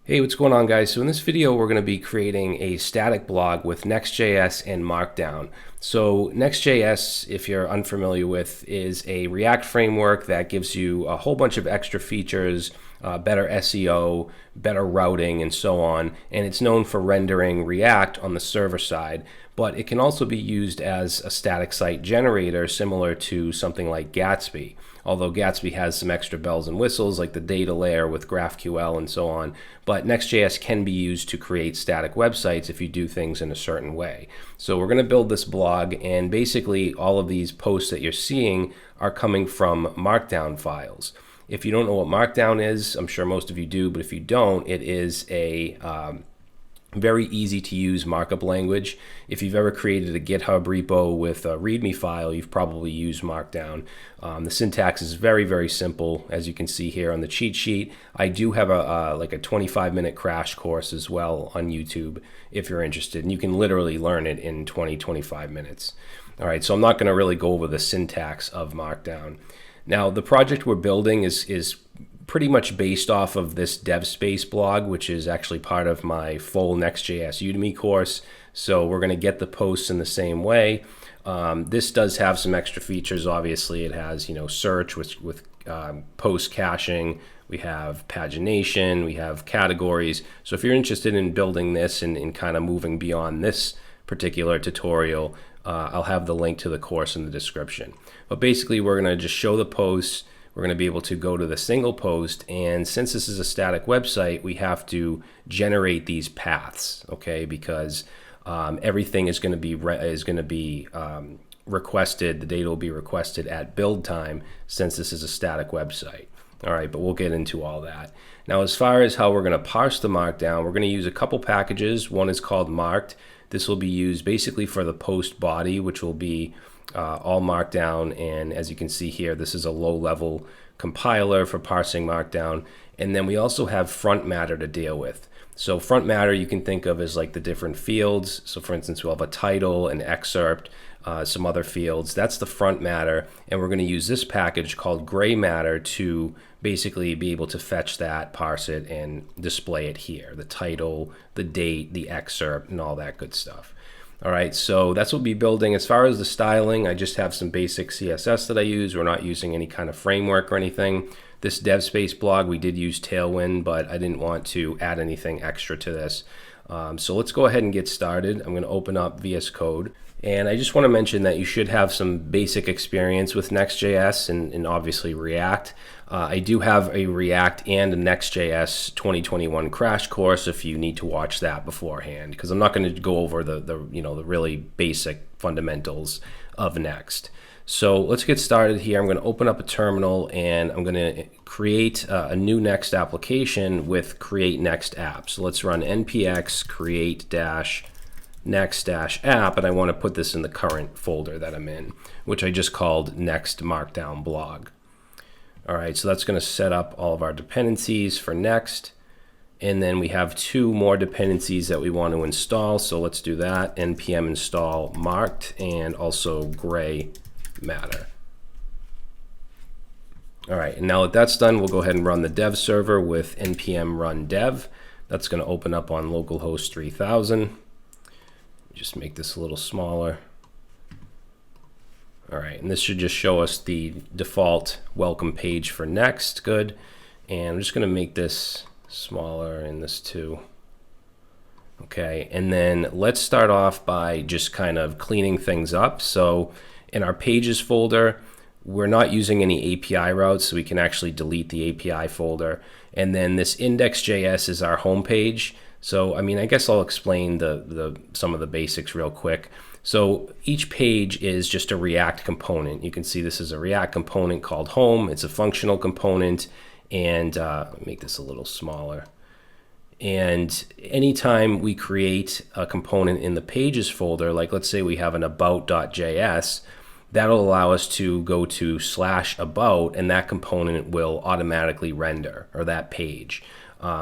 Hey, what's going on, guys? So in this video, we're going to be creating a static blog with Next.js and Markdown. So Next.js, if you're unfamiliar with, is a React framework that gives you a whole bunch of extra features, better SEO, better routing, and so on. And it's known for rendering React on the server side, but it can also be used as a static site generator similar to something like Gatsby. Although Gatsby has some extra bells and whistles like the data layer with GraphQL and so on. But Next.js can be used to create static websites if you do things in a certain way. So we're going to build this blog, and basically all of these posts that you're seeing are coming from Markdown files. If you don't know what Markdown is, I'm sure most of you do, but if you don't, it is a very easy to use markup language. If you've ever created a GitHub repo with a README file, you've probably used Markdown. The syntax is very, very simple, as you can see here on the cheat sheet. I do have like a 25-minute crash course as well on YouTube if you're interested, and you can literally learn it in 25 minutes. All right, so I'm not going to really go over the syntax of Markdown. Now, the project we're building is pretty much based off of this dev space blog, which is actually part of my full Next.js Udemy course. So we're going to get the posts in the same way. This does have some extra features. Obviously, it has search with post caching. We have pagination. We have categories. So if you're interested in building this and kind of moving beyond this particular tutorial, I'll have the link to the course in the description. But basically, we're going to just show the posts. We're going to be able to go to the single post, and since this is a static website, we have to generate these paths, okay? Because everything is going to be requested. The data will be requested at build time, since this is a static website. All right, but we'll get into all that. Now, as far as how we're going to parse the Markdown, we're going to use a couple packages. One is called marked. This will be used basically for the post body, which will be all Markdown, and as you can see here, this is a low-level compiler for parsing Markdown. And then we also have Frontmatter to deal with. So Frontmatter you can think of as like the different fields. So for instance, we'll have a title, an excerpt, some other fields. That's the Frontmatter, and we're going to use this package called Gray Matter to basically be able to fetch that, parse it, and display it here. The title, the date, the excerpt, and all that good stuff. All right, so that's what we'll be building. As far as the styling, I just have some basic CSS that I use. We're not using any kind of framework or anything. This dev space blog, we did use Tailwind, but I didn't want to add anything extra to this. So let's go ahead and get started. I'm going to open up VS Code. And I just want to mention that you should have some basic experience with Next.js and obviously React. I do have a React and a Next.js 2021 crash course if you need to watch that beforehand, because I'm not going to go over the really basic fundamentals of Next. So let's get started here. I'm going to open up a terminal, and I'm going to create a new Next application with create Next app. So let's run npx create next-app, and I want to put this in the current folder that I'm in, which I just called Next Markdown blog. All right, so that's going to set up all of our dependencies for Next, and then we have two more dependencies that we want to install, so let's do that. npm install marked and also Gray Matter. All right, and now that that's done, we'll go ahead and run the dev server with npm run dev. That's going to open up on localhost 3000. Just make this a little smaller. All right, and this should just show us the default welcome page for Next. Good. And I'm just going to make this smaller and this too. Okay, and then let's start off by just kind of cleaning things up. So in our pages folder, we're not using any API routes, so we can actually delete the API folder. And then this index.js is our home page. So, I guess I'll explain some of the basics real quick. So each page is just a React component. You can see this is a React component called home. It's a functional component, and make this a little smaller. And anytime we create a component in the pages folder, like let's say we have an about.js, that'll allow us to go to /about, and that component will automatically render, or that page.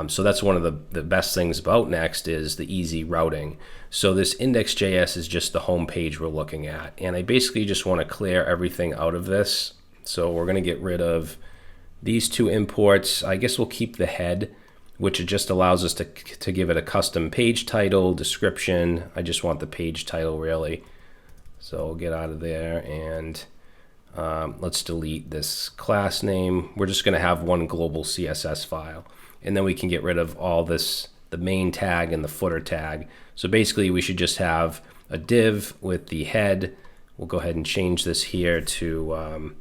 So that's one of the best things about Next is the easy routing. So this index.js is just the home page we're looking at. And I basically just want to clear everything out of this. So we're going to get rid of these two imports. I guess we'll keep the head which it just allows us to give it a custom page title, description. I just want the page title really. So we'll get out of there and let's delete this class name. We're just going to have one global CSS file. And then we can get rid of all this, the main tag and the footer tag. So basically we should just have a div with the head. We'll go ahead and change this here to,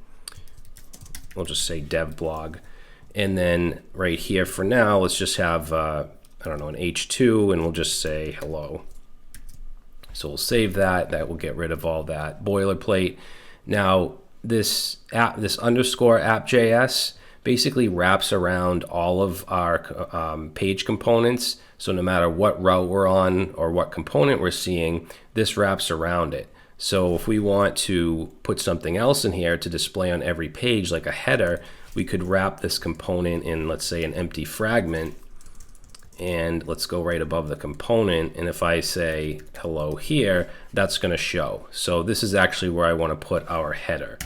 we'll just say dev blog. And then right here for now, let's just have, I don't know, an H2, and we'll just say hello. So we'll save that. That will get rid of all that boilerplate. Now, this underscore app.js basically wraps around all of our page components. So no matter what route we're on or what component we're seeing, this wraps around it. So if we want to put something else in here to display on every page, like a header, we could wrap this component in, let's say, an empty fragment. And let's go right above the component. And if I say hello here, that's going to show. So this is actually where I want to put our header.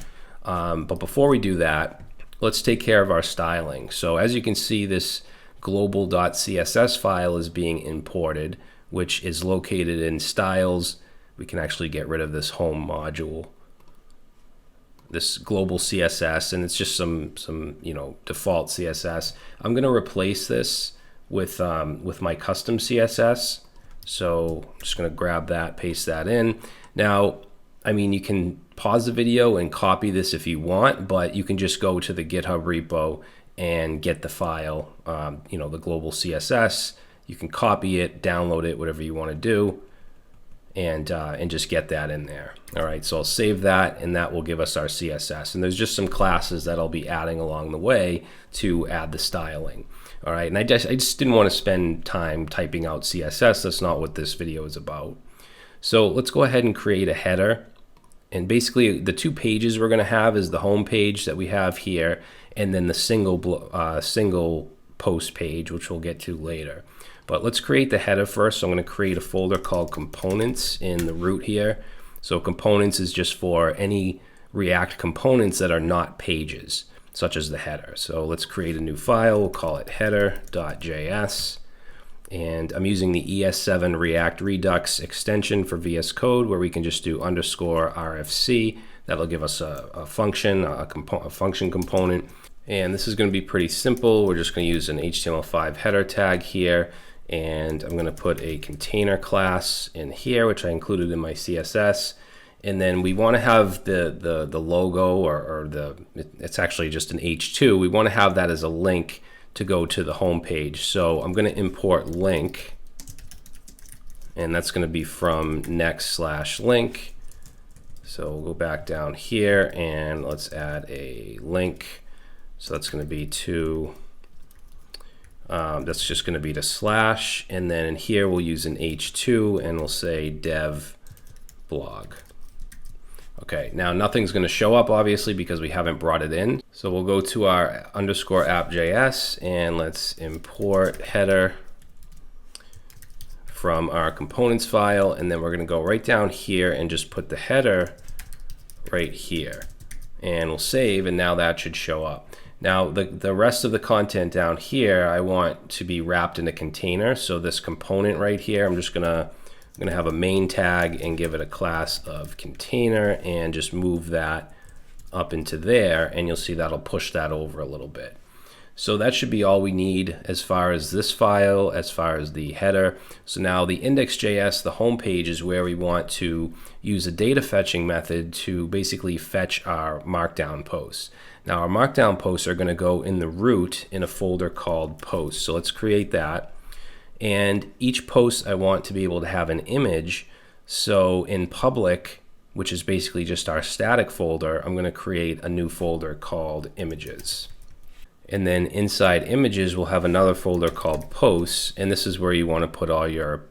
But before we do that, let's take care of our styling. So as you can see, this global.css file is being imported, which is located in styles. We can actually get rid of this home module, this global CSS, and it's just some default CSS. I'm going to replace this with my custom CSS. So I'm just going to grab that, paste that in. Now, I mean, you can pause the video and copy this if you want, but you can just go to the GitHub repo and get the file, the global CSS. You can copy it, download it, whatever you want to do, and just get that in there. All right, so I'll save that, and that will give us our CSS. And there's just some classes that I'll be adding along the way to add the styling. All right, and I just didn't want to spend time typing out CSS. That's not what this video is about. So let's go ahead and create a header. And basically, the two pages we're going to have is the home page that we have here, and then the single post page, which we'll get to later. But let's create the header first. So I'm going to create a folder called components in the root here. So components is just for any React components that are not pages, such as the header. So let's create a new file. We'll call it header.js. And I'm using the ES7 React Redux extension for VS Code, where we can just do underscore RFC. That'll give us a function, a function component. And this is going to be pretty simple. We're just going to use an HTML5 header tag here. And I'm going to put a container class in here, which I included in my CSS. And then we want to have the logo, it's actually just an H2. We want to have that as a link to go to the home page. So I'm going to import link, and that's going to be from next/link. So we'll go back down here and let's add a link. So that's going to be to, that's just going to be to slash, and then in here we'll use an H2 and we'll say dev blog. Okay, now nothing's going to show up obviously because we haven't brought it in. So we'll go to our underscore app.js and let's import header from our components file, and then we're going to go right down here and just put the header right here, and we'll save, and now that should show up. Now the rest of the content down here I want to be wrapped in a container. So this component right here, I'm going to have a main tag and give it a class of container and just move that up into there, and you'll see that'll push that over a little bit. So that should be all we need as far as this file, as far as the header. So now the index.js, the home page, is where we want to use a data fetching method to basically fetch our Markdown posts. Now our Markdown posts are going to go in the root in a folder called posts. So let's create that. And each post I want to be able to have an image. So in public, which is basically just our static folder, I'm going to create a new folder called images. And then inside images, we'll have another folder called posts. And this is where you want to put all your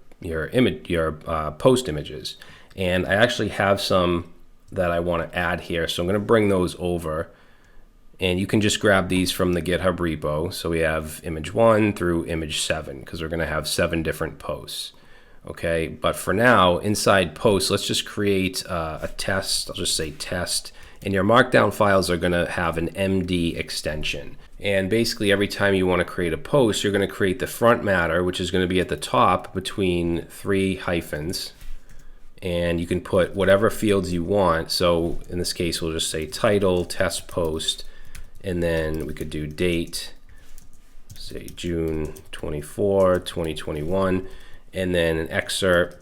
post images. And I actually have some that I want to add here. So I'm going to bring those over. And you can just grab these from the GitHub repo. So we have image 1 through image 7, because we're going to have 7 different posts. Okay, but for now, inside posts, let's just create a test. I'll just say test, And your Markdown files are going to have an MD extension. And basically every time you want to create a post, you're going to create the front matter, which is going to be at the top between 3 hyphens. And you can put whatever fields you want. So in this case, we'll just say title, test post, and then we could do date, say June 24, 2021, and then an excerpt.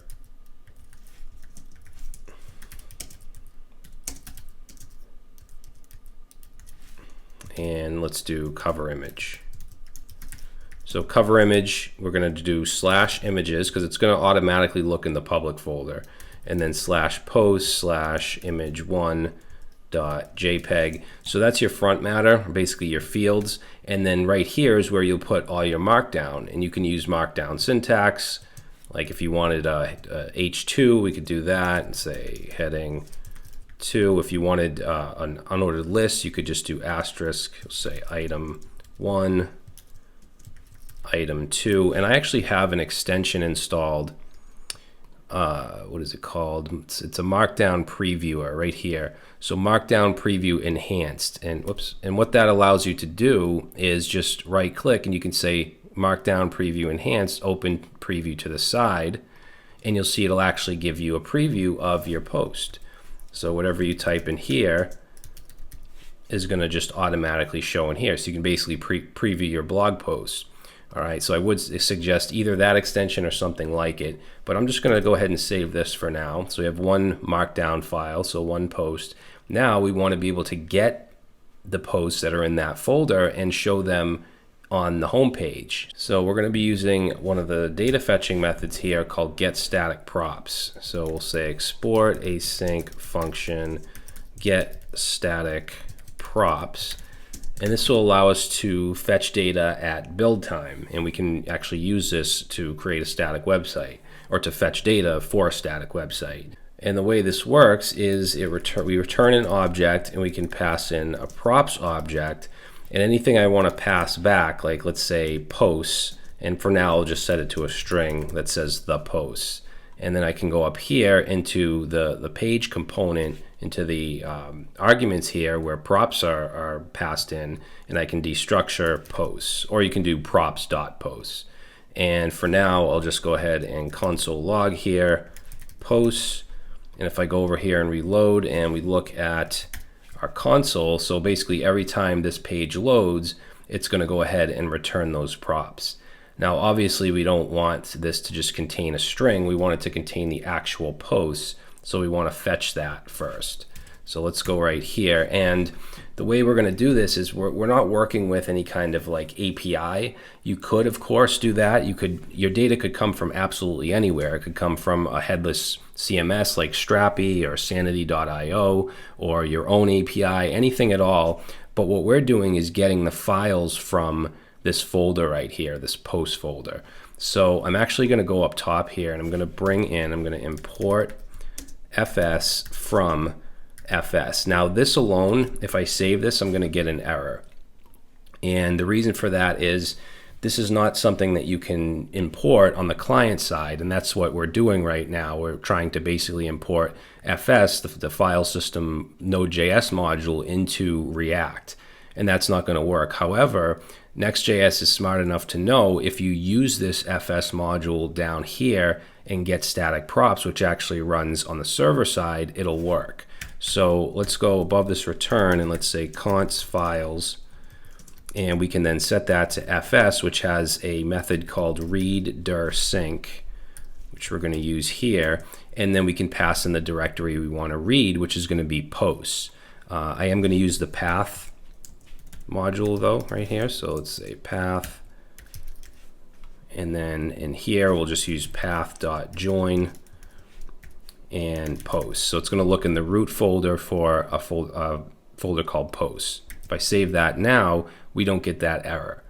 And let's do cover image. So cover image, we're going to do /images because it's going to automatically look in the public folder. And then /post/image1.jpg. So that's your front matter, basically your fields. And then right here is where you'll put all your Markdown. And you can use Markdown syntax. Like if you wanted a H2, we could do that and say heading 2. If you wanted an unordered list, you could just do asterisk, say item 1, item 2. And I actually have an extension installed. What is it called? It's a Markdown previewer right here. So Markdown preview enhanced, and what that allows you to do is just right click and you can say Markdown preview enhanced, open preview to the side, and you'll see it'll actually give you a preview of your post. So whatever you type in here is going to just automatically show in here. So you can basically preview your blog post. All right, so I would suggest either that extension or something like it, but I'm just going to go ahead and save this for now. So we have one Markdown file, so one post. Now we want to be able to get the posts that are in that folder and show them on the home page. So we're going to be using one of the data fetching methods here called get static props. So we'll say export async function get static props. And this will allow us to fetch data at build time, and we can actually use this to create a static website or to fetch data for a static website. And the way this works is we return an object and we can pass in a props object, and anything I want to pass back, like let's say posts, and for now I'll just set it to a string that says the posts. And then I can go up here into the page component, into the arguments here where props are passed in, and I can destructure posts, or you can do props.posts. And for now, I'll just go ahead and console log here, posts, and if I go over here and reload and we look at our console, so basically every time this page loads, it's going to go ahead and return those props. Now obviously we don't want this to just contain a string, we want it to contain the actual posts, so we want to fetch that first. So let's go right here, and the way we're going to do this is we're not working with any kind of like API. You could of course do that. Your data could come from absolutely anywhere. It could come from a headless CMS like Strappy or Sanity.io or your own API, anything at all. But what we're doing is getting the files from this folder right here, this post folder. So I'm actually going to go up top here and I'm going to import fs from fs. Now this alone, if I save this, I'm going to get an error. And the reason for that is this is not something that you can import on the client side, and that's what we're doing right now. We're trying to basically import fs, the file system Node.js module, into React, and that's not going to work. However, Next.js is smart enough to know if you use this fs module down here and get static props, which actually runs on the server side, it'll work. So let's go above this return and let's say const files, and we can then set that to fs, which has a method called read_dir_sync, which we're going to use here, and then we can pass in the directory we want to read, which is going to be posts. I am going to use the path module though right here, so let's say path, and then in here we'll just use path.join and posts. So it's going to look in the root folder for a folder called posts. If I save that now, we don't get that error.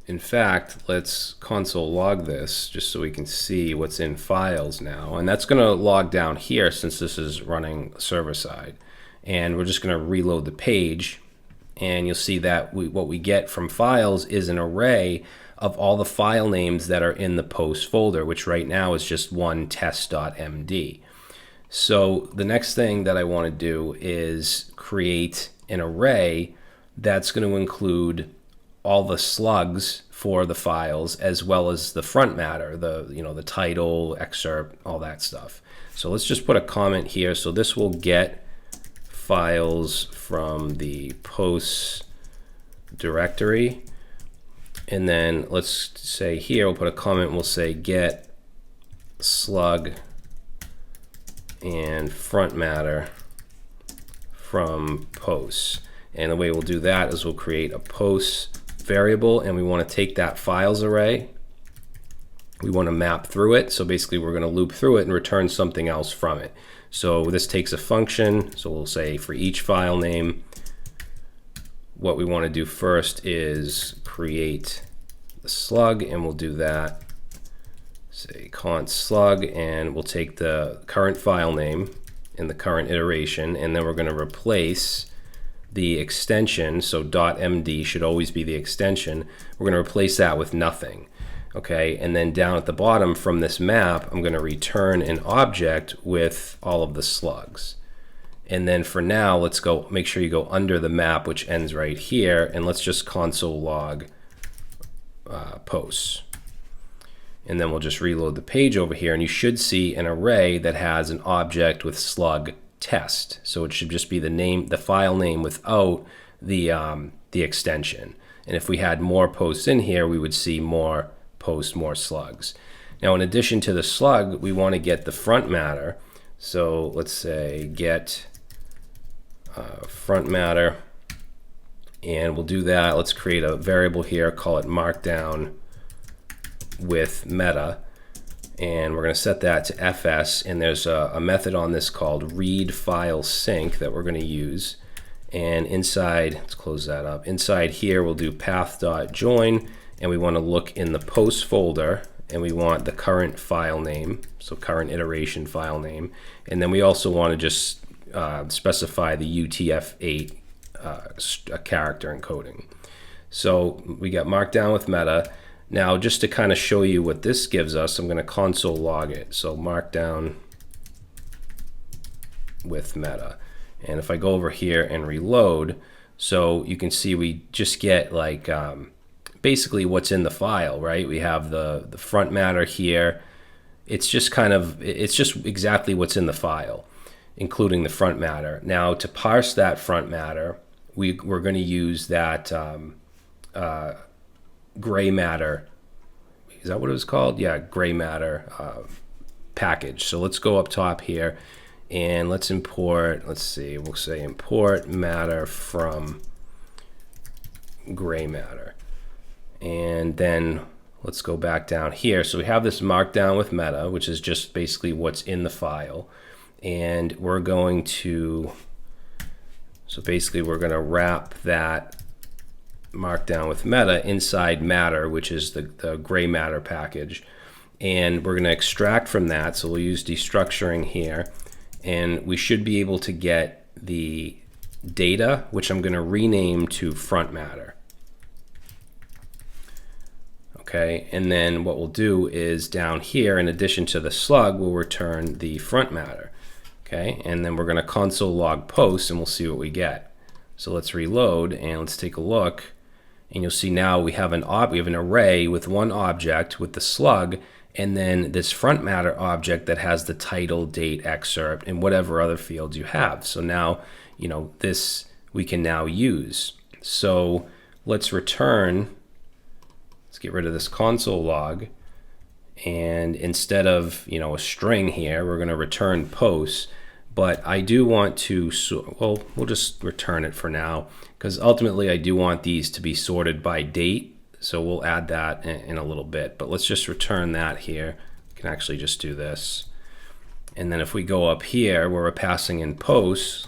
In fact, let's console log this just so we can see what's in files now, and that's going to log down here since this is running server side. And we're just going to reload the page, and you'll see that what we get from files is an array of all the file names that are in the post folder, which right now is just one test.md. So the next thing that I want to do is create an array that's going to include all the slugs for the files as well as the front matter, the title, excerpt, all that stuff. So let's just put a comment here. So this will get files from the posts directory. And then let's say here, we'll put a comment, we'll say get slug and front matter from posts. And the way we'll do that is we'll create a posts variable, and we want to take that files array. We want to map through it. So basically we're going to loop through it and return something else from it. So this takes a function. So we'll say for each file name, what we want to do first is create the slug, and we'll do that. Say const slug, and we'll take the current file name in the current iteration, and then we're going to replace the extension. So .md should always be the extension. We're going to replace that with nothing. Okay, and then down at the bottom from this map, I'm going to return an object with all of the slugs. And then for now, let's go make sure you go under the map, which ends right here, and let's just console log posts. And then we'll just reload the page over here, and you should see an array that has an object with slug test. So it should just be the name, the file name without the extension. And if we had more posts in here, we would see more posts, more slugs. Now, in addition to the slug, we want to get the front matter. So let's say get front matter, and we'll do that. Let's create a variable here, call it markdown with meta, and we're going to set that to fs, and there's a method on this called read file sync that we're going to use. And inside, let's close that up, inside here we'll do path.join, and we want to look in the post folder, and we want the current file name, so current iteration file name, and then we also want to just specify the UTF-8 character encoding. So we got markdown with meta. Now, just to kind of show you what this gives us, I'm going to console log it. So markdown with meta. And if I go over here and reload, so you can see we just get like basically what's in the file, right? We have the front matter here. It's just exactly what's in the file, including the front matter. Now, to parse that front matter, we're going to use that gray matter. Is that what it was called? Yeah, gray matter package. So let's go up top here and let's import, let's see, we'll say import matter from gray matter. And then let's go back down here. So we have this markdown with meta, which is just basically what's in the file. And we're going to, so basically we're going to wrap that markdown with meta inside matter, which is the gray matter package, and we're going to extract from that. So we'll use destructuring here, and we should be able to get the data, which I'm going to rename to front matter. Okay, and then what we'll do is down here, in addition to the slug, we'll return the front matter. Okay, and then we're going to console log posts, and we'll see what we get. So let's reload and let's take a look. And you'll see now we have an array with one object with the slug, and then this front matter object that has the title, date, excerpt, and whatever other fields you have. So now, this we can now use. So let's return, let's get rid of this console log, and instead of a string here, we're going to return posts. But I do want to, well, we'll just return it for now, because ultimately I do want these to be sorted by date. So we'll add that in a little bit, but let's just return that here. We can actually just do this. And then if we go up here where we're passing in posts,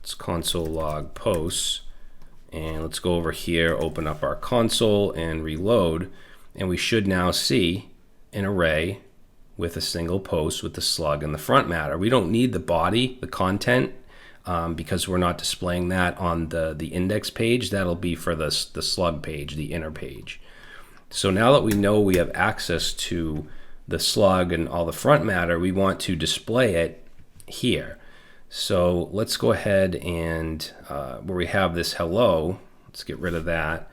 let's console log posts, and let's go over here, open up our console and reload, and we should now see an array with a single post with the slug and the front matter. We don't need the body, the content, because we're not displaying that on the index page. That'll be for the slug page, the inner page. So now that we know we have access to the slug and all the front matter, we want to display it here. So let's go ahead and where we have this hello, let's get rid of that.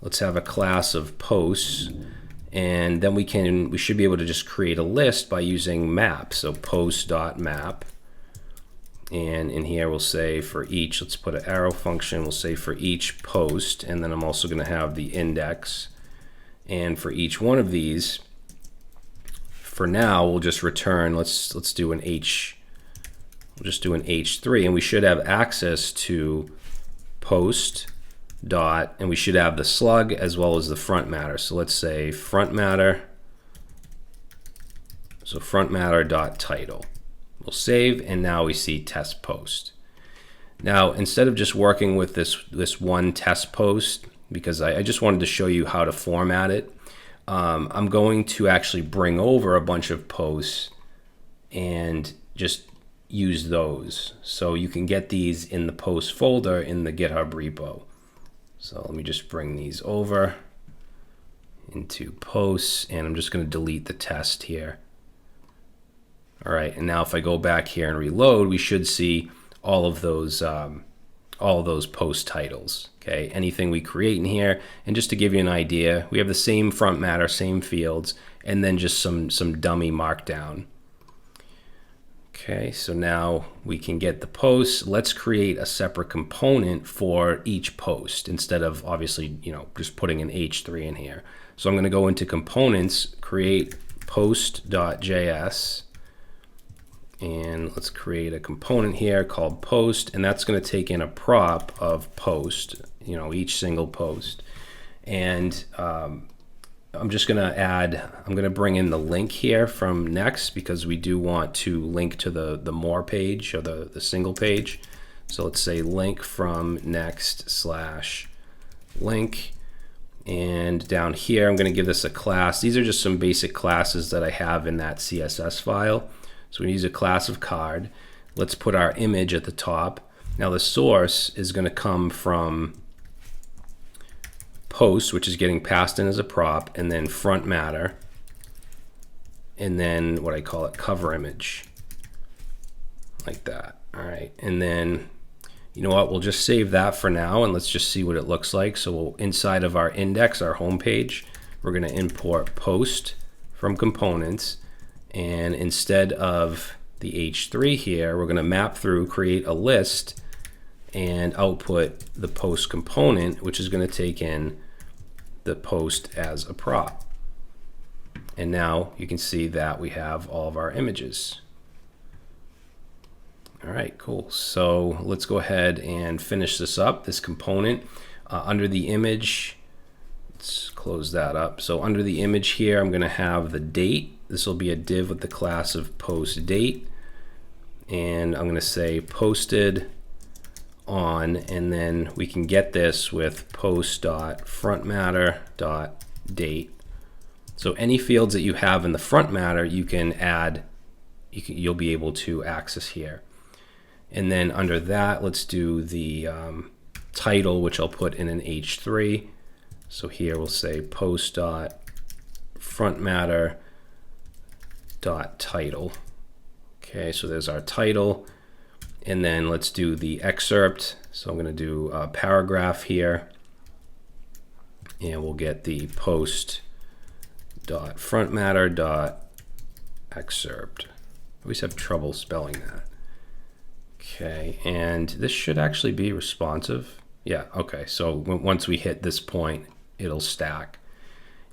Let's have a class of posts, and then we should be able to just create a list by using map. So post.map, and in here we'll say for each, let's put an arrow function, we'll say for each post, and then I'm also going to have the index. And for each one of these, for now we'll just return, let's do an H, we'll just do an H3, and we should have access to post dot, and we should have the slug as well as the front matter. So let's say front matter, so front matter dot title. We'll save, and now we see test post. Now instead of just working with this one test post, because I just wanted to show you how to format it, I'm going to actually bring over a bunch of posts and just use those. So you can get these in the post folder in the GitHub repo. So let me just bring these over into posts, and I'm just going to delete the test here. All right, and now if I go back here and reload, we should see all of those post titles. Okay, anything we create in here, and just to give you an idea, we have the same front matter, same fields, and then just some dummy markdown. Okay, so now we can get the posts. Let's create a separate component for each post instead of obviously, just putting an H3 in here. So I'm going to go into components, create post.js, and let's create a component here called post, and that's going to take in a prop of post, each single post. And I'm just going to bring in the link here from Next, because we do want to link to the more page, or the single page. So let's say link from Next/link. And down here, I'm going to give this a class. These are just some basic classes that I have in that CSS file. So we use a class of card. Let's put our image at the top. Now the source is going to come from post, which is getting passed in as a prop, and then front matter, and then what I call it, cover image, like that. All right, and then you know what, we'll just save that for now, and let's just see what it looks like. So inside of our index, our home page, we're going to import post from components, and instead of the H3 here, we're going to map through, create a list, and output the post component, which is going to take in the post as a prop. And now you can see that we have all of our images. All right, cool. So let's go ahead and finish this up, this component. Under the image, let's close that up. So under the image here, I'm going to have the date. This will be a div with the class of post date. And I'm going to say posted on, and then we can get this with post.frontmatter.date. So any fields that you have in the front matter, you can add, you'll be able to access here. And then under that, let's do the title, which I'll put in an H3. So here we'll say post.frontmatter.title. Okay, so there's our title. And then let's do the excerpt. So I'm going to do a paragraph here, and we'll get the post.frontmatter.excerpt. I always have trouble spelling that. Okay, and this should actually be responsive. Yeah, okay, so once we hit this point, it'll stack.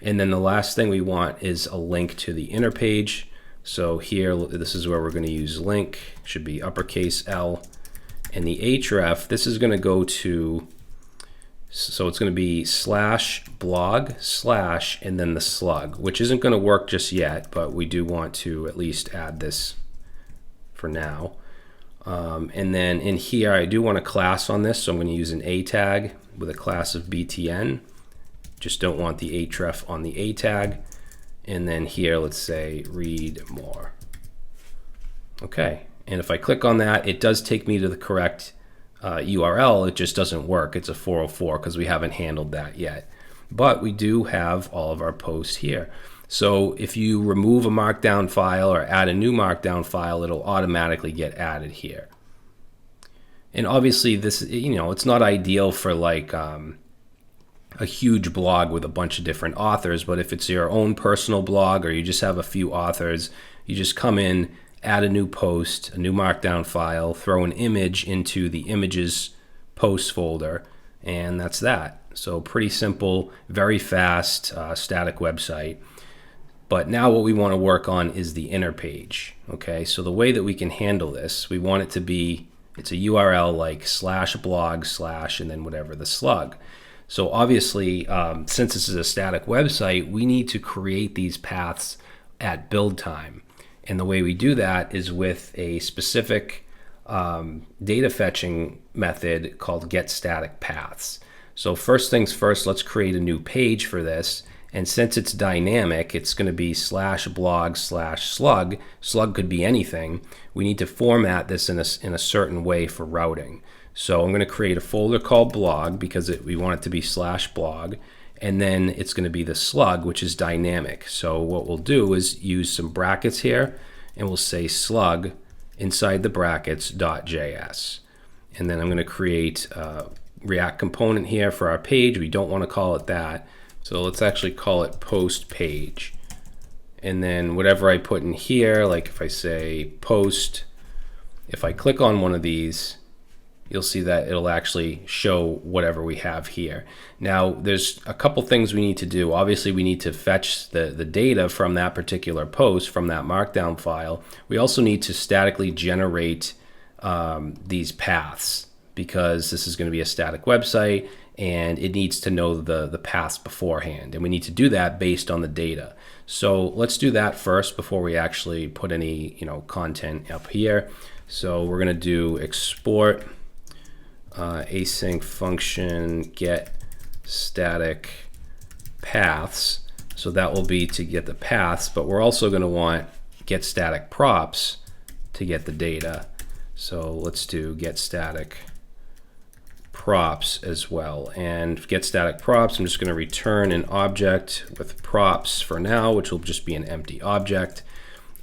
And then the last thing we want is a link to the inner page. So here, this is where we're going to use link, should be uppercase L. And the href, this is going to go to, so it's going to be /blog/ and then the slug, which isn't going to work just yet, but we do want to at least add this for now. And then in here, I do want a class on this, so I'm going to use an A tag with a class of btn. Just don't want the href on the A tag. And then here, let's say read more. Okay, and if I click on that, it does take me to the correct URL. It just doesn't work. It's a 404 because we haven't handled that yet. But we do have all of our posts here. So if you remove a markdown file or add a new markdown file, it'll automatically get added here. And obviously this, it's not ideal for like a huge blog with a bunch of different authors, but if it's your own personal blog or you just have a few authors, you just come in, add a new post, a new markdown file, throw an image into the images post folder, and that's that. So pretty simple, very fast, static website. But now what we want to work on is the inner page. Okay, so the way that we can handle this, we want it to be, it's a URL like /blog/ and then whatever the slug. So obviously, since this is a static website, we need to create these paths at build time. And the way we do that is with a specific data fetching method called getStaticPaths. So first things first, let's create a new page for this. And since it's dynamic, it's going to be /blog/slug. Slug could be anything. We need to format this in a certain way for routing. So I'm going to create a folder called blog because we want it to be /blog. And then it's going to be the slug, which is dynamic. So what we'll do is use some brackets here, and we'll say slug inside the brackets .js. And then I'm going to create a React component here for our page. We don't want to call it that. So let's actually call it post page. And then whatever I put in here, like if I say post, if I click on one of these, you'll see that it'll actually show whatever we have here. Now, there's a couple things we need to do. Obviously, we need to fetch the data from that particular post, from that markdown file. We also need to statically generate these paths because this is going to be a static website and it needs to know the paths beforehand. And we need to do that based on the data. So let's do that first before we actually put any content up here. So we're going to do export async function get static paths. So that will be to get the paths, but we're also going to want get static props to get the data. So let's do get static props as well. And get static props, I'm just going to return an object with props for now, which will just be an empty object.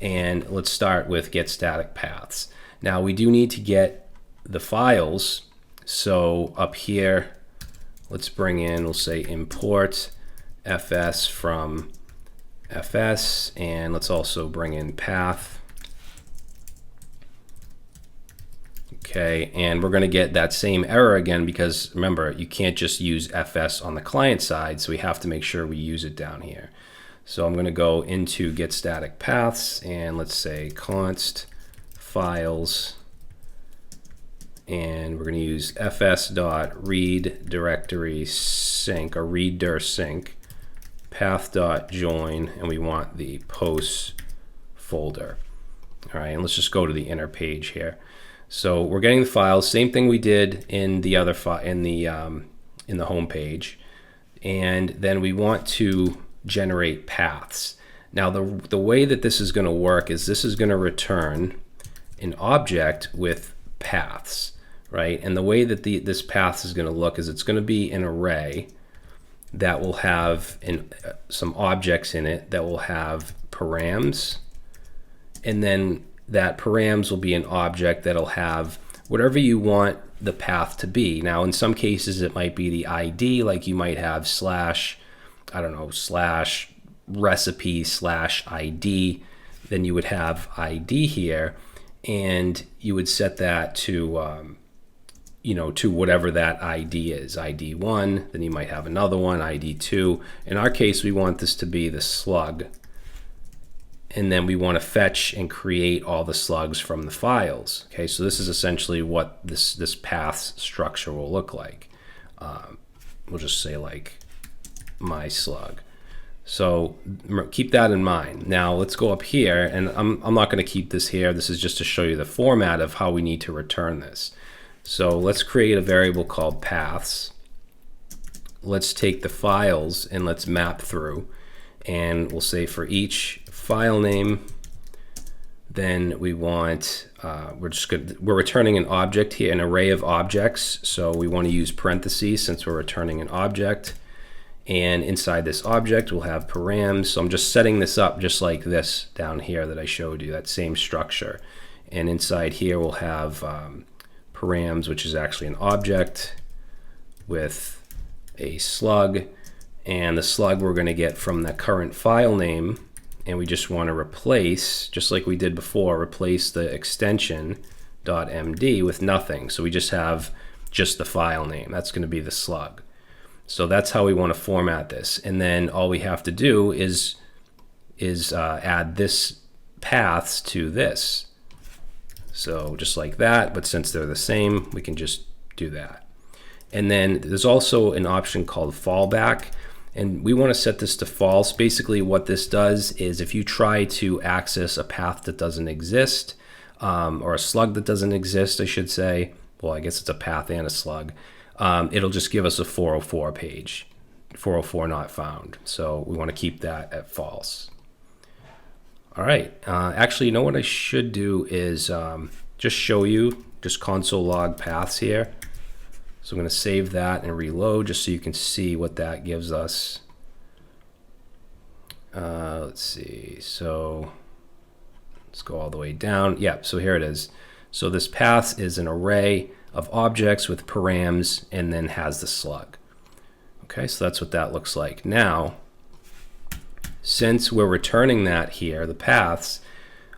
And let's start with get static paths. Now we do need to get the files. So up here, let's bring in, we'll say import fs from fs, and let's also bring in path. Okay, and we're going to get that same error again because remember, you can't just use fs on the client side, so we have to make sure we use it down here. So I'm going to go into get static paths, and let's say const files. And we're going to use fs.read directory sync or read dir sync path.join, and we want the posts folder. All right, and let's just go to the inner page here. So we're getting the files, same thing we did in the other in the home page, and then we want to generate paths. Now the way that this is going to work is this is going to return an object with paths. Right, and the way that this path is going to look is it's going to be an array that will have some objects in it that will have params, and then that params will be an object that'll have whatever you want the path to be. Now, in some cases, it might be the ID, like you might have /recipe/ID. Then you would have ID here, and you would set that to to whatever that ID is, ID1, then you might have another one, ID2. In our case, we want this to be the slug. And then we want to fetch and create all the slugs from the files. Okay, so this is essentially what this path structure will look like. We'll just say like my slug. So keep that in mind. Now let's go up here, and I'm not going to keep this here. This is just to show you the format of how we need to return this. So let's create a variable called paths. Let's take the files and let's map through, and we'll say for each file name, then we want we're returning an object here, an array of objects. So we want to use parentheses since we're returning an object, and inside this object we'll have params. So I'm just setting this up just like this down here that I showed you, that same structure. And inside here we'll have params, which is actually an object with a slug, and the slug we're going to get from the current file name, and we just want to replace, just like we did before, replace the extension .md with nothing. So we just have just the file name. That's going to be the slug. So that's how we want to format this. And then all we have to do is add this paths to this. So just like that, but since they're the same, we can just do that. And then there's also an option called fallback, and we want to set this to false. Basically what this does is if you try to access a path that doesn't exist, or a slug that doesn't exist, I should say, well, I guess it's a path and a slug, it'll just give us a 404 page, 404 not found. So we want to keep that at false. All right, actually, you know what I should do is just show you just console log paths here. So I'm going to save that and reload just so you can see what that gives us. Let's see, so let's go all the way down. Yeah, so here it is. So this path is an array of objects with params and then has the slug. Okay, so that's what that looks like. Now, since we're returning that here, the paths,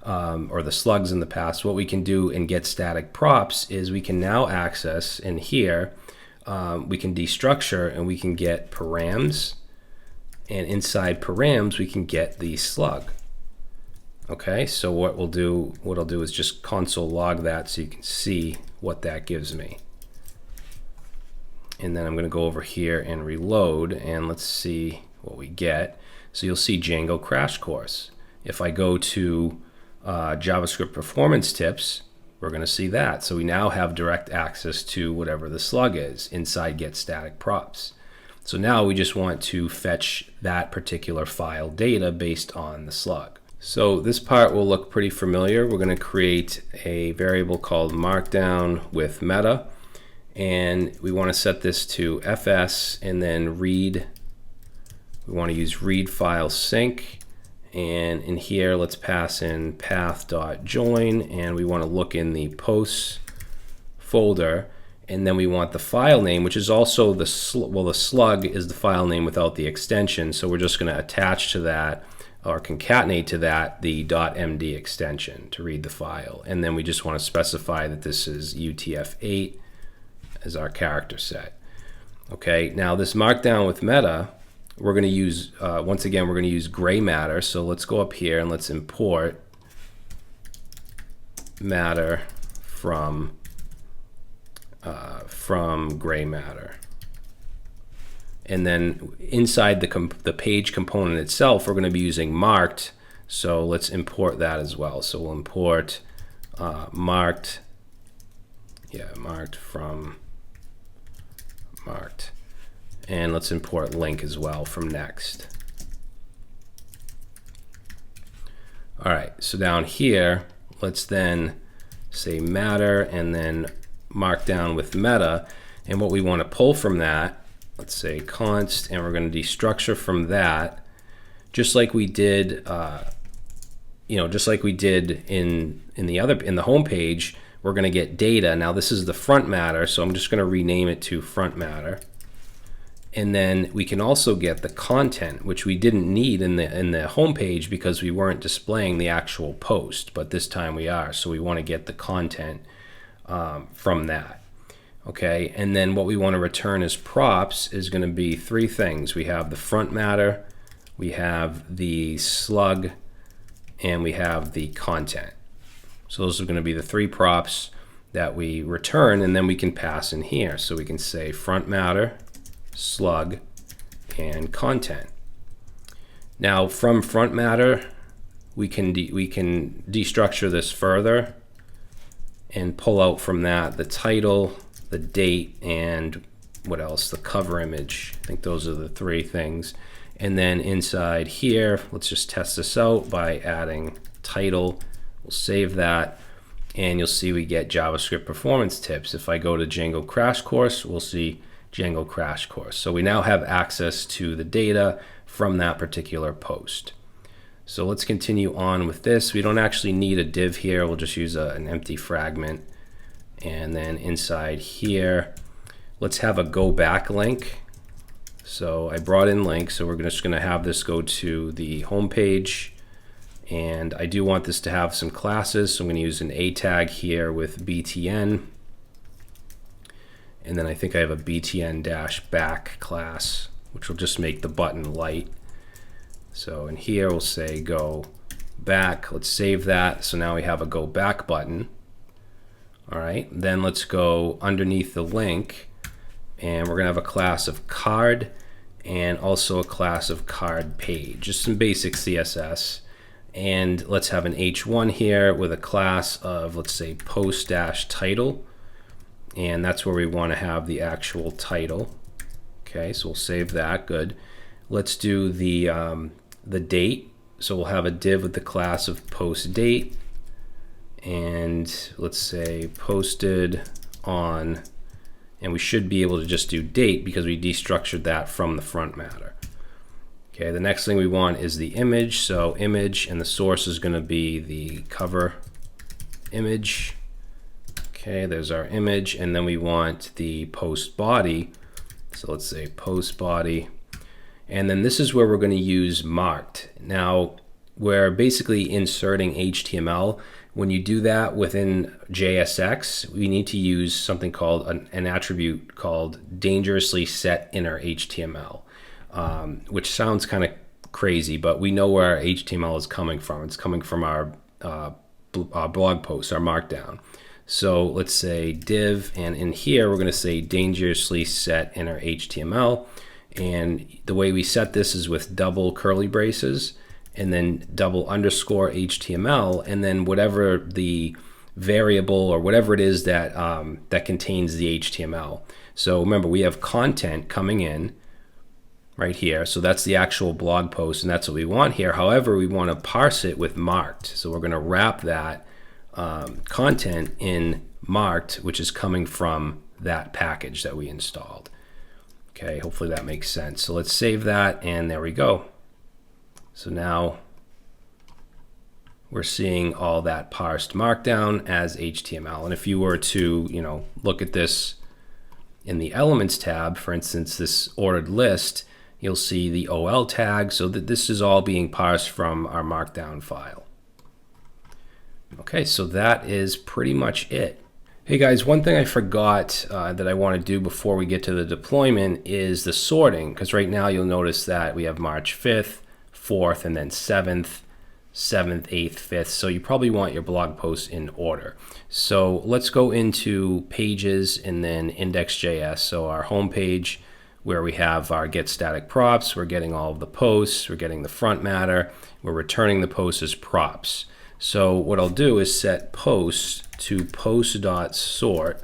or the slugs in the paths, what we can do in get static props is we can now access in here, we can destructure and we can get params, and inside params we can get the slug. Okay, so what I'll do is just console log that so you can see what that gives me. And then I'm going to go over here and reload, and let's see what we get. So you'll see Django Crash Course. If I go to JavaScript Performance Tips, we're going to see that. So we now have direct access to whatever the slug is inside get static props. So now we just want to fetch that particular file data based on the slug. So this part will look pretty familiar. We're going to create a variable called Markdown with meta, and we want to set this to fs and then read. We want to use read file sync, and in here let's pass in path.join, and we want to look in the posts folder, and then we want the file name, which is also the slug is the file name without the extension, so we're just going to attach to that or concatenate to that the .md extension to read the file. And then we just want to specify that this is UTF-8 as our character set. Okay, now this Markdown with meta, we're going to use, once again, we're going to use gray matter. So let's go up here and let's import matter from gray matter. And then inside the page component itself, we're going to be using marked. So let's import that as well. So we'll import marked from marked. And let's import link as well from Next. All right, so down here, let's then say matter and then Markdown with meta. And what we want to pull from that, let's say const, and we're going to destructure from that, just like we did, just like we did in the home page. We're going to get data. Now this is the front matter, so I'm just going to rename it to front matter. And then we can also get the content, which we didn't need in the home page because we weren't displaying the actual post, but this time we are. So we want to get the content from that. Okay, and then what we want to return as props is going to be three things. We have the front matter, we have the slug, and we have the content. So those are going to be the three props that we return, and then we can pass in here. So we can say front matter, slug, and content. Now from front matter, we can destructure this further and pull out from that the title, the date, and what else? The cover image. I think those are the three things. And then inside here, let's just test this out by adding title. We'll save that, and you'll see we get JavaScript performance tips. If I go to Django Crash Course, we'll see Django Crash Course. So we now have access to the data from that particular post. So let's continue on with this. We don't actually need a div here. We'll just use an empty fragment. And then inside here, let's have a go back link. So I brought in links, so we're just going to have this go to the home page. And I do want this to have some classes, so I'm going to use an A tag here with btn. And then I think I have a btn-back class, which will just make the button light. So in here we'll say go back. Let's save that. So now we have a go back button. All right, then let's go underneath the link, and we're going to have a class of card and also a class of card page, just some basic CSS. And let's have an H1 here with a class of, let's say, post-title. And that's where we want to have the actual title. Okay, so we'll save that. Good. Let's do the date. So we'll have a div with the class of post date. And let's say posted on, and we should be able to just do date because we destructured that from the front matter. Okay, the next thing we want is the image. So image, and the source is going to be the cover image. Okay, there's our image, and then we want the post body. So let's say post body, and then this is where we're going to use marked. Now we're basically inserting HTML. When you do that within JSX, we need to use something called an attribute called dangerously set inner HTML, which sounds kind of crazy, but we know where our HTML is coming from. It's coming from our blog post, our markdown. So let's say div, and in here we're going to say dangerously set inner HTML. And the way we set this is with double curly braces and then double underscore HTML, and then whatever the variable or whatever it is that that contains the HTML. So remember, we have content coming in right here. So that's the actual blog post, and that's what we want here. However, we want to parse it with marked. So we're going to wrap that content in marked, which is coming from that package that we installed. Okay, hopefully that makes sense. So let's save that, and there we go. So now we're seeing all that parsed markdown as HTML. And if you were to, look at this in the Elements tab, for instance, this ordered list, you'll see the OL tag, so that this is all being parsed from our markdown file. Okay, so that is pretty much it. Hey guys, one thing I forgot that I want to do before we get to the deployment is the sorting, because right now you'll notice that we have March 5th, 4th, and then 7th, 7th, 8th, 5th. So you probably want your blog posts in order. So let's go into pages and then index.js. So our home page where we have our get static props, we're getting all of the posts, we're getting the front matter, we're returning the posts as props. So what I'll do is set posts to post.sort,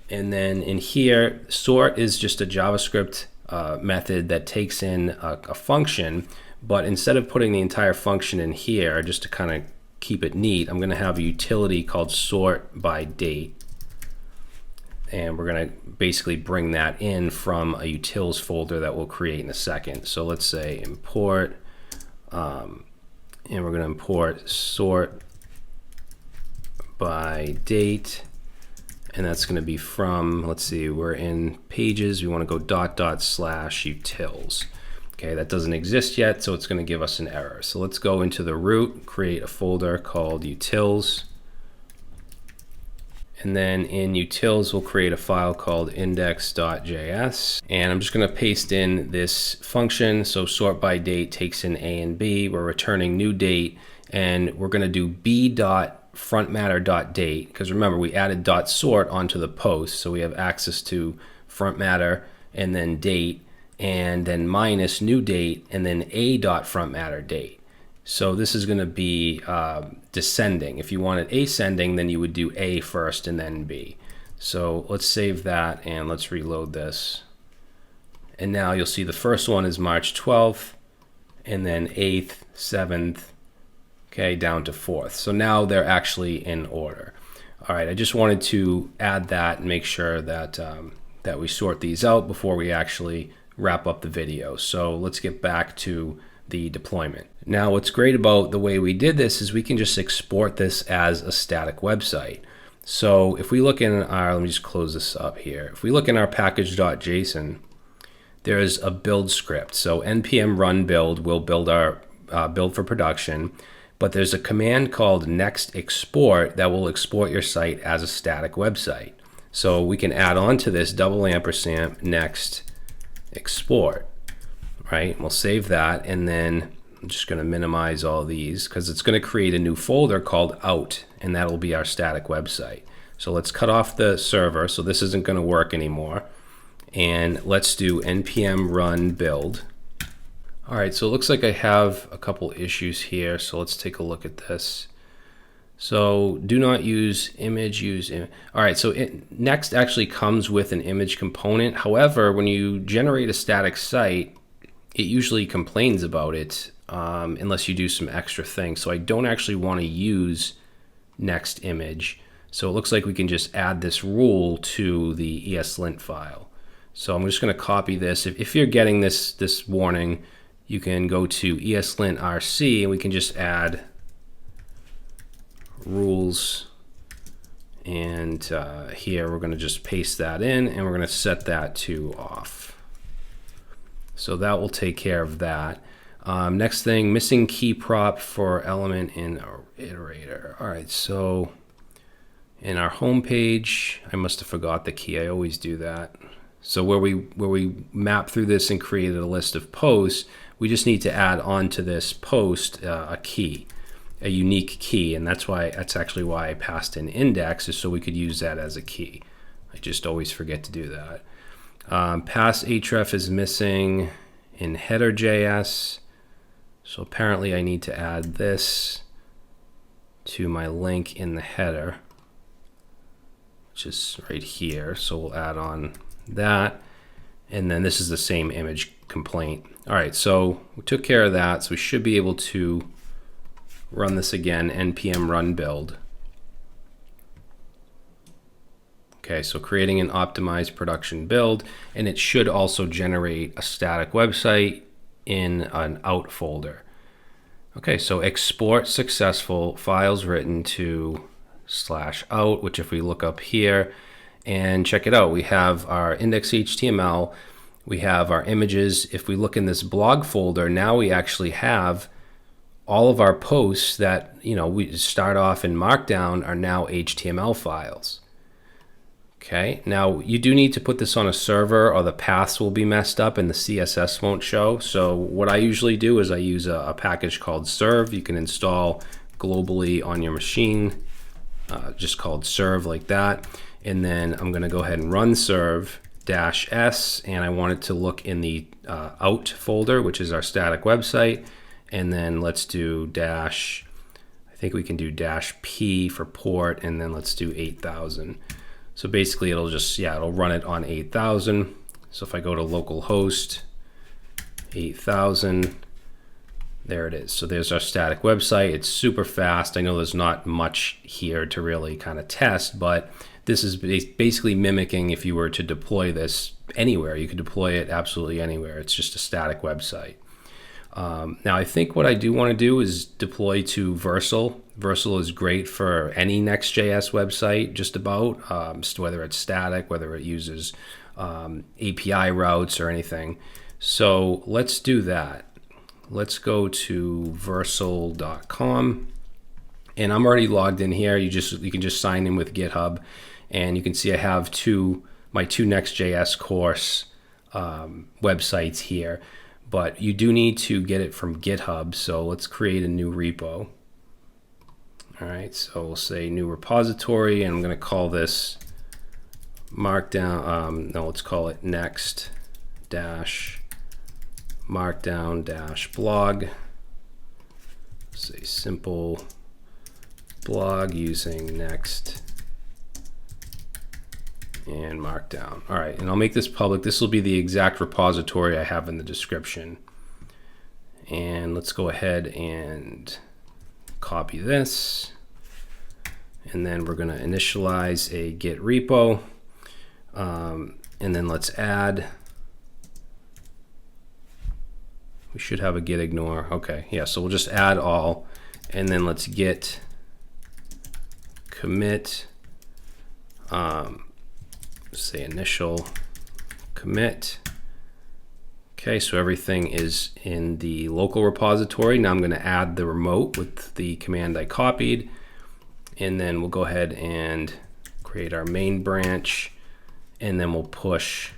and then in here, sort is just a JavaScript method that takes in a function, but instead of putting the entire function in here, just to kind of keep it neat, I'm going to have a utility called sort by date, and we're going to basically bring that in from a utils folder that we'll create in a second. So let's say import, and we're going to import sort by date, and that's going to be from, let's see, we're in pages, we want to go .. utils. Okay, that doesn't exist yet, so it's going to give us an error. So let's go into the root, create a folder called utils, and then in utils we'll create a file called index.js, and I'm just going to paste in this function. So sort by date takes in A and B, we're returning new date, and we're going to do b.frontmatter.date, because remember we added .sort onto the post, so we have access to front matter and then date, and then minus new date, and then a.frontmatter date. So this is going to be descending. If you wanted ascending, then you would do A first and then B. So let's save that and let's reload this. And now you'll see the first one is March 12th, and then 8th, 7th, okay, down to 4th. So now they're actually in order. All right, I just wanted to add that and make sure that, that we sort these out before we actually wrap up the video. So let's get back to the deployment. Now what's great about the way we did this is we can just export this as a static website. So if we look in our, let me just close this up here. If we look in our package.json, there's a build script. So npm run build will build our build for production, but there's a command called next export that will export your site as a static website. So we can add on to this $& next export, right? We'll save that, and then I'm just going to minimize all these because it's going to create a new folder called out, and that'll be our static website. So let's cut off the server, so this isn't going to work anymore. And let's do npm run build. All right, so it looks like I have a couple issues here, so let's take a look at this. So do not use image, all right, so Next actually comes with an image component. However, when you generate a static site, it usually complains about it unless you do some extra things. So I don't actually want to use next image. So it looks like we can just add this rule to the ESLint file. So I'm just going to copy this. If you're getting this warning, you can go to ESLint RC, and we can just add rules. And here we're going to just paste that in, and we're going to set that to off. So that will take care of that. Next thing, missing key prop for element in our iterator. All right, so in our home page, I must have forgot the key. I always do that. So where we map through this and created a list of posts, we just need to add on to this post a key, a unique key, and that's actually why I passed in index, is so we could use that as a key. I just always forget to do that. Pass href is missing in header.js, so apparently I need to add this to my link in the header, which is right here. So we'll add on that, and then this is the same image complaint. All right, so we took care of that, so we should be able to run this again, npm run build. Okay, so creating an optimized production build, and it should also generate a static website in an out folder. Okay, so export successful, files written to /out, which if we look up here and check it out, we have our index.html, we have our images. If we look in this blog folder, now we actually have all of our posts that, you know, we start off in Markdown are now HTML files. Okay, now you do need to put this on a server or the paths will be messed up and the CSS won't show. So what I usually do is I use a package called serve. You can install globally on your machine, just called serve like that. And then I'm going to go ahead and run serve -s, and I want it to look in the out folder, which is our static website. And then let's do dash, I think we can do -p for port, and then let's do 8000. So basically it'll just, it'll run it on 8000. So if I go to localhost 8000, there it is. So there's our static website. It's super fast. I know there's not much here to really kind of test, but this is basically mimicking if you were to deploy this anywhere. You could deploy it absolutely anywhere. It's just a static website. Now I think what I do want to do is deploy to Vercel. Vercel is great for any Next.js website, just about, whether it's static, whether it uses API routes or anything. So let's do that. Let's go to vercel.com, and I'm already logged in here. You can just sign in with GitHub, and you can see I have my two Next.js course websites here. But you do need to get it from GitHub, so let's create a new repo. All right, so we'll say new repository, and I'm going to call this Markdown. No, let's call it Next-Markdown-blog. Say simple blog using Next and Markdown. All right, and I'll make this public. This will be the exact repository I have in the description. And let's go ahead and copy this. And then we're going to initialize a Git repo. And then let's add. We should have a git ignore. Okay, yeah, so we'll just add all. And then let's git commit say initial commit. Okay, so everything is in the local repository. Now I'm going to add the remote with the command I copied, and then we'll go ahead and create our main branch, and then we'll push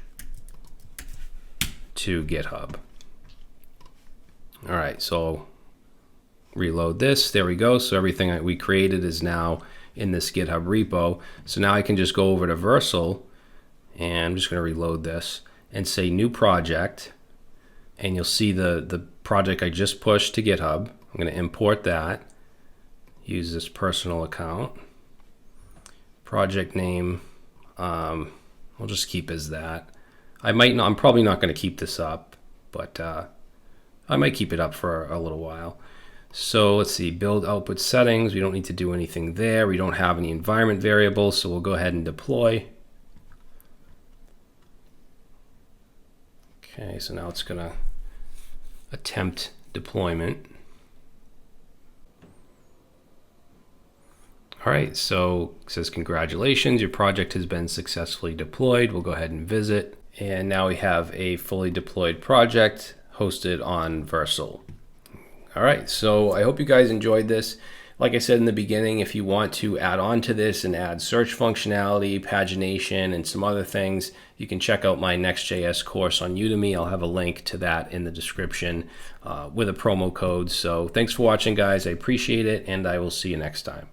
to GitHub. All right, so reload this. There we go. So everything that we created is now in this GitHub repo. So now I can just go over to Vercel, and I'm just going to reload this and say new project. And you'll see the project I just pushed to GitHub. I'm going to import that. Use this personal account. Project name, we'll just keep as that. I'm probably not going to keep this up, but I might keep it up for a little while. So let's see, build output settings. We don't need to do anything there. We don't have any environment variables, so we'll go ahead and deploy. Okay, so now it's going to attempt deployment. All right, so it says congratulations, your project has been successfully deployed. We'll go ahead and visit. And now we have a fully deployed project hosted on Vercel. All right, so I hope you guys enjoyed this. Like I said in the beginning, if you want to add on to this and add search functionality, pagination, and some other things, you can check out my Next.js course on Udemy. I'll have a link to that in the description with a promo code. So thanks for watching, guys. I appreciate it, and I will see you next time.